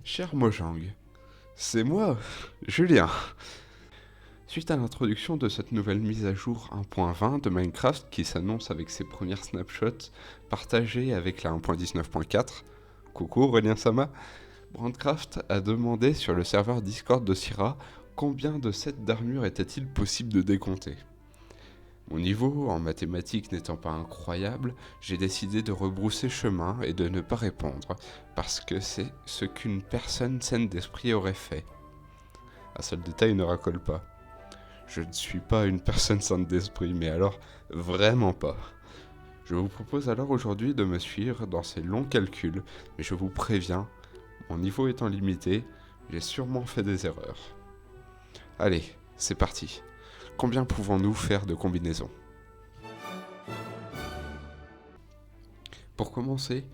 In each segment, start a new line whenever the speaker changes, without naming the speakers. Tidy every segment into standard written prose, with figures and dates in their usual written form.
Cher Mojang, c'est moi, Julien. Suite à l'introduction de cette nouvelle mise à jour 1.20 de Minecraft qui s'annonce avec ses premières snapshots partagées avec la 1.19.4, coucou Aurélien Sama, Brandcraft a demandé sur le serveur Discord de Syrah combien de sets d'armure était-il possible de décompter. Mon niveau en mathématiques n'étant pas incroyable, j'ai décidé de rebrousser chemin et de ne pas répondre, parce que c'est ce qu'une personne saine d'esprit aurait fait. Un seul détail ne racole pas. Je ne suis pas une personne saine d'esprit, mais alors vraiment pas. Je vous propose alors aujourd'hui de me suivre dans ces longs calculs, mais je vous préviens, mon niveau étant limité, j'ai sûrement fait des erreurs. Allez, c'est parti. Combien pouvons-nous faire de combinaisons ? Pour commencer,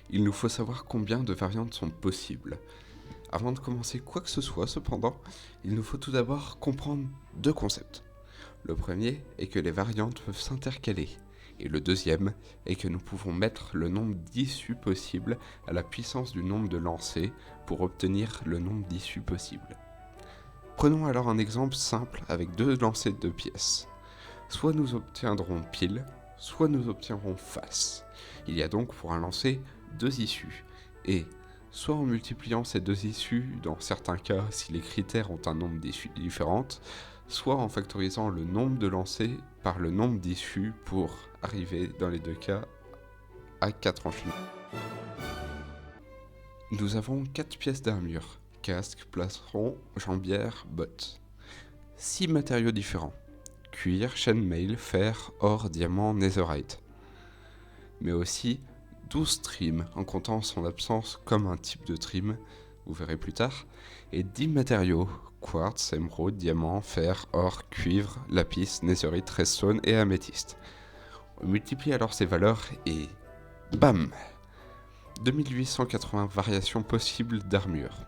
il nous faut savoir combien de variantes sont possibles. Avant de commencer quoi que ce soit, cependant, il nous faut tout d'abord comprendre deux concepts. Le premier est que les variantes peuvent s'intercaler, et le deuxième est que nous pouvons mettre le nombre d'issues possibles à la puissance du nombre de lancers pour obtenir le nombre d'issues possibles. Prenons alors un exemple simple avec deux lancers de pièces. Soit nous obtiendrons pile, soit nous obtiendrons face. Il y a donc pour un lancer deux issues, et soit en multipliant ces deux issues, dans certains cas si les critères ont un nombre d'issues différentes, soit en factorisant le nombre de lancers par le nombre d'issues pour arriver dans les deux cas à 4 enchaînements. Nous avons 4 pièces d'armure, casque, plastron, jambière, bottes. 6 matériaux différents, cuir, chaînemail, fer, or, diamant, netherite. Mais aussi 12 trims, en comptant son absence comme un type de trim, vous verrez plus tard, et 10 matériaux, quartz, émeraude, diamant, fer, or, cuivre, lapis, netherite, redstone et améthyste. On multiplie alors ces valeurs et bam 2880 variations possibles d'armure.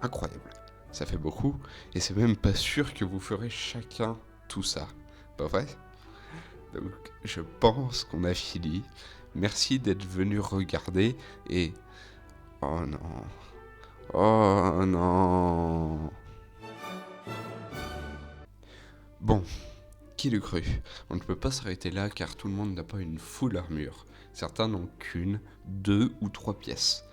Incroyable, ça fait beaucoup, et c'est même pas sûr que vous ferez chacun tout ça, pas vrai ? Donc je pense qu'on a fini. Merci d'être venu regarder et... Oh non... Oh non... Bon, qui l'eût cru ? On ne peut pas s'arrêter là car tout le monde n'a pas une full armure. Certains n'ont qu'une, 2 ou 3 pièces.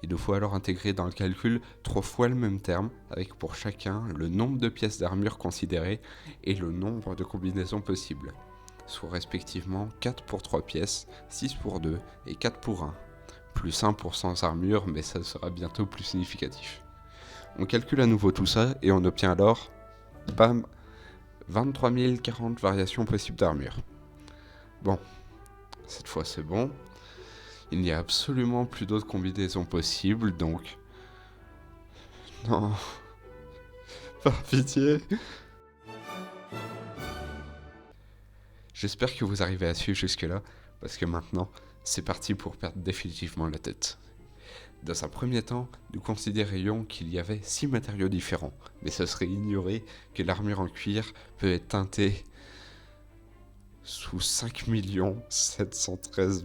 Il nous faut alors intégrer dans le calcul 3 fois le même terme, avec pour chacun le nombre de pièces d'armure considérées et le nombre de combinaisons possibles, soit respectivement 4 pour 3 pièces, 6 pour 2 et 4 pour 1. Plus 1 pour sans armure, mais ça sera bientôt plus significatif. On calcule à nouveau tout ça et on obtient alors, bam, 23 040 variations possibles d'armure. Bon, cette fois c'est bon. Il n'y a absolument plus d'autres combinaisons possibles, donc... Non... Par pitié. J'espère que vous arrivez à suivre jusque-là, parce que maintenant, c'est parti pour perdre définitivement la tête. Dans un premier temps, nous considérions qu'il y avait 6 matériaux différents, mais ce serait ignorer que l'armure en cuir peut être teintée sous 5 713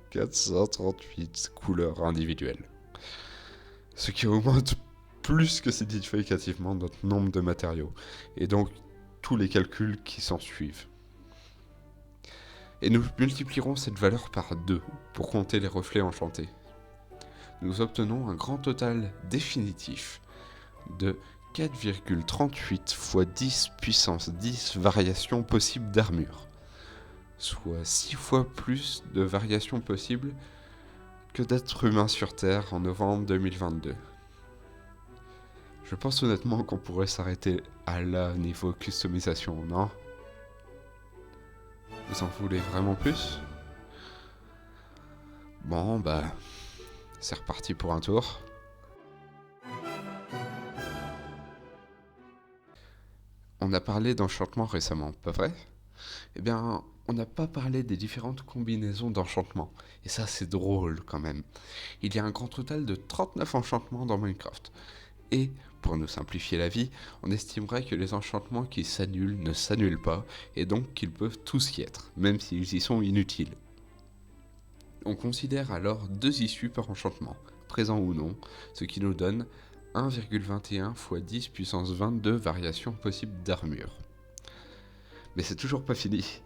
438 couleurs individuelles. Ce qui augmente plus que significativement notre nombre de matériaux, et donc tous les calculs qui s'en suivent. Et nous multiplierons cette valeur par 2 pour compter les reflets enchantés. Nous obtenons un grand total définitif de 4,38 fois 10 puissance 10 variations possibles d'armure, soit 6 fois plus de variations possibles que d'êtres humains sur Terre en novembre 2022. Je pense honnêtement qu'on pourrait s'arrêter à là niveau customisation, non ? Vous en voulez vraiment plus ? Bon bah, c'est reparti pour un tour. On a parlé d'enchantement récemment, pas vrai ? Eh bien, on n'a pas parlé des différentes combinaisons d'enchantements. Et ça, c'est drôle quand même. Il y a un grand total de 39 enchantements dans Minecraft. Et, pour nous simplifier la vie, on estimerait que les enchantements qui s'annulent ne s'annulent pas, et donc qu'ils peuvent tous y être, même s'ils y sont inutiles. On considère alors 2 issues par enchantement, présents ou non, ce qui nous donne 1,21 x 10 puissance 22 variations possibles d'armure. Mais c'est toujours pas fini,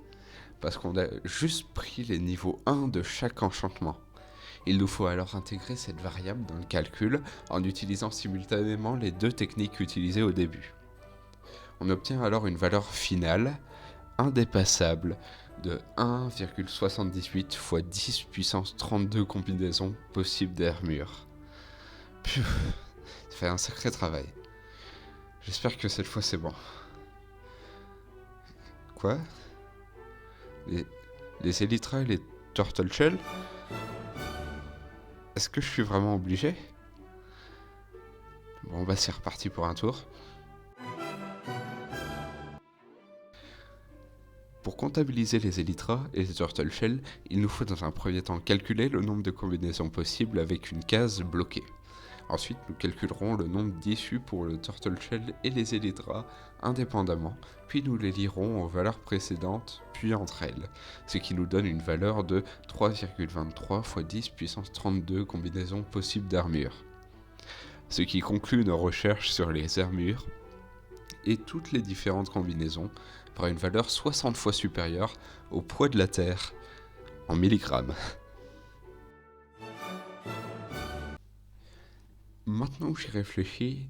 parce qu'on a juste pris les niveaux 1 de chaque enchantement. Il nous faut alors intégrer cette variable dans le calcul en utilisant simultanément les deux techniques utilisées au début. On obtient alors une valeur finale indépassable de 1,78 x 10 puissance 32 combinaisons possibles d'armure. Ça fait un sacré travail. J'espère que cette fois c'est bon. Quoi ? Les Elytra et les Turtle Shell ? Est-ce que je suis vraiment obligé ? Bon bah c'est reparti pour un tour. Pour comptabiliser les Elytra et les Turtle Shell, il nous faut dans un premier temps calculer le nombre de combinaisons possibles avec une case bloquée. Ensuite, nous calculerons le nombre d'issues pour le Turtle Shell et les Elytra indépendamment, puis nous les lierons aux valeurs précédentes, puis entre elles, ce qui nous donne une valeur de 3,23 x 10 puissance 32 combinaisons possibles d'armure. Ce qui conclut nos recherches sur les armures et toutes les différentes combinaisons par une valeur 60 fois supérieure au poids de la Terre en milligrammes. Maintenant que j'y réfléchis,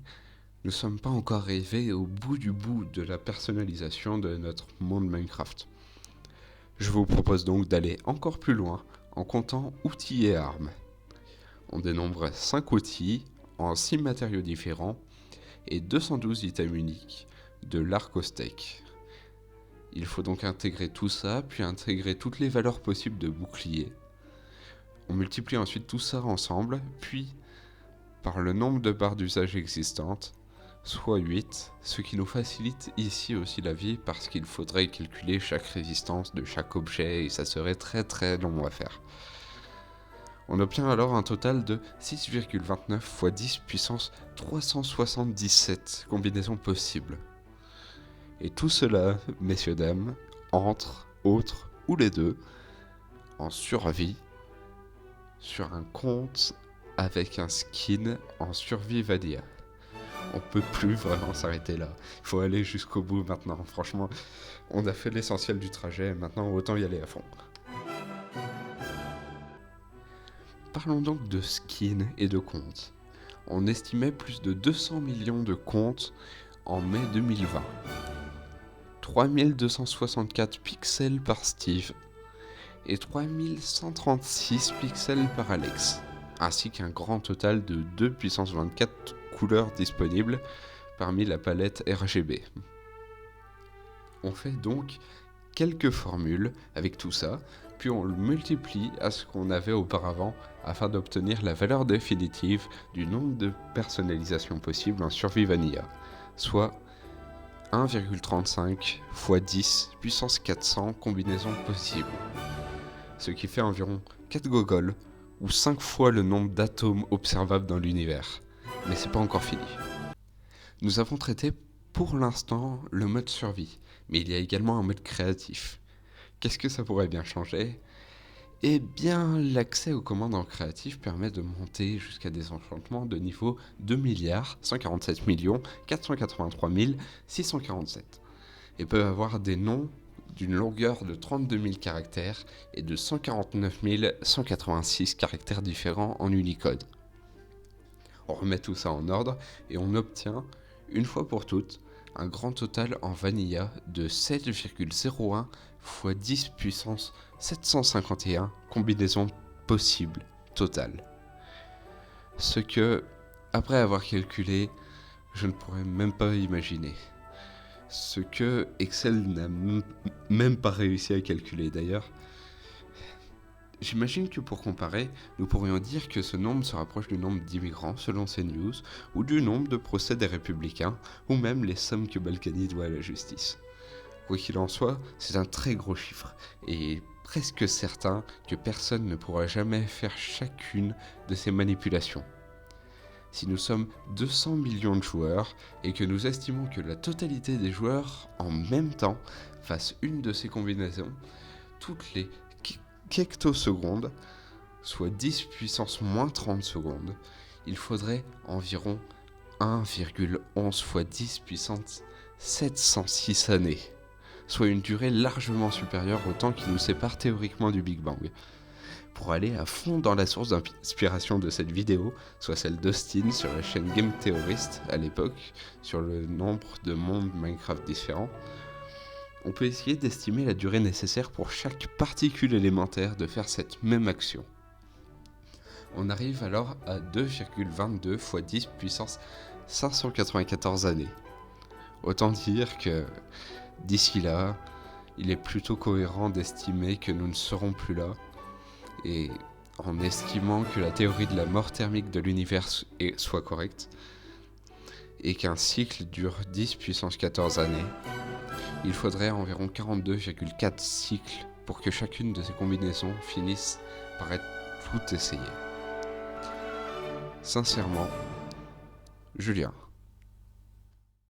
nous ne sommes pas encore arrivés au bout du bout de la personnalisation de notre monde Minecraft. Je vous propose donc d'aller encore plus loin en comptant outils et armes. On dénombre 5 outils en 6 matériaux différents et 212 items uniques, de l'arc au steak. Il faut donc intégrer tout ça, puis intégrer toutes les valeurs possibles de bouclier. On multiplie ensuite tout ça ensemble, puis par le nombre de barres d'usage existantes, soit 8, ce qui nous facilite ici aussi la vie parce qu'il faudrait calculer chaque résistance de chaque objet et ça serait très très long à faire. On obtient alors un total de 6,29 x 10 puissance 377 combinaisons possibles. Et tout cela, messieurs dames, entre autres ou les deux, en survie, sur un compte avec un skin en survie vanilla. On peut plus vraiment s'arrêter là. Il faut aller jusqu'au bout maintenant. Franchement, on a fait l'essentiel du trajet, maintenant autant y aller à fond. Parlons donc de skins et de comptes. On estimait plus de 200 millions de comptes en mai 2020. 3264 pixels par Steve et 3136 pixels par Alex, ainsi qu'un grand total de 2 puissance 24 couleurs disponibles parmi la palette RGB. On fait donc quelques formules avec tout ça, puis on le multiplie à ce qu'on avait auparavant afin d'obtenir la valeur définitive du nombre de personnalisations possibles en survie vanilla, soit 1,35 x 10 puissance 400 combinaisons possibles, ce qui fait environ 4 gogoles ou 5 fois le nombre d'atomes observables dans l'univers. Mais c'est pas encore fini. Nous avons traité pour l'instant le mode survie, mais il y a également un mode créatif. Qu'est-ce que ça pourrait bien changer ? Eh bien, l'accès aux commandes en créatif permet de monter jusqu'à des enchantements de niveau 2 147 483 647 et peuvent avoir des noms d'une longueur de 32 000 caractères et de 149 186 caractères différents en Unicode. On remet tout ça en ordre et on obtient, une fois pour toutes, un grand total en vanilla de 7,01 x 10 puissance 751 combinaisons possibles totales. Ce que, après avoir calculé, je ne pourrais même pas imaginer. Ce que Excel n'a même pas réussi à calculer d'ailleurs. J'imagine que pour comparer, nous pourrions dire que ce nombre se rapproche du nombre d'immigrants selon CNews, ou du nombre de procès des républicains, ou même les sommes que Balkany doit à la justice. Quoi qu'il en soit, c'est un très gros chiffre, et presque certain que personne ne pourra jamais faire chacune de ces manipulations. Si nous sommes 200 millions de joueurs, et que nous estimons que la totalité des joueurs, en même temps, fassent une de ces combinaisons, toutes les hectosecondes, soit 10 puissance moins 30 secondes, il faudrait environ 1,11 fois 10 puissance 706 années, soit une durée largement supérieure au temps qui nous sépare théoriquement du Big Bang. Pour aller à fond dans la source d'inspiration de cette vidéo, soit celle d'Austin sur la chaîne Game Theorist à l'époque, sur le nombre de mondes Minecraft différents, on peut essayer d'estimer la durée nécessaire pour chaque particule élémentaire de faire cette même action. On arrive alors à 2,22 fois 10 puissance 594 années. Autant dire que d'ici là, il est plutôt cohérent d'estimer que nous ne serons plus là, et en estimant que la théorie de la mort thermique de l'univers soit correcte, et qu'un cycle dure 10 puissance 14 années, il faudrait environ 42,4 cycles pour que chacune de ces combinaisons finisse par être tout essayée. Sincèrement, Julien.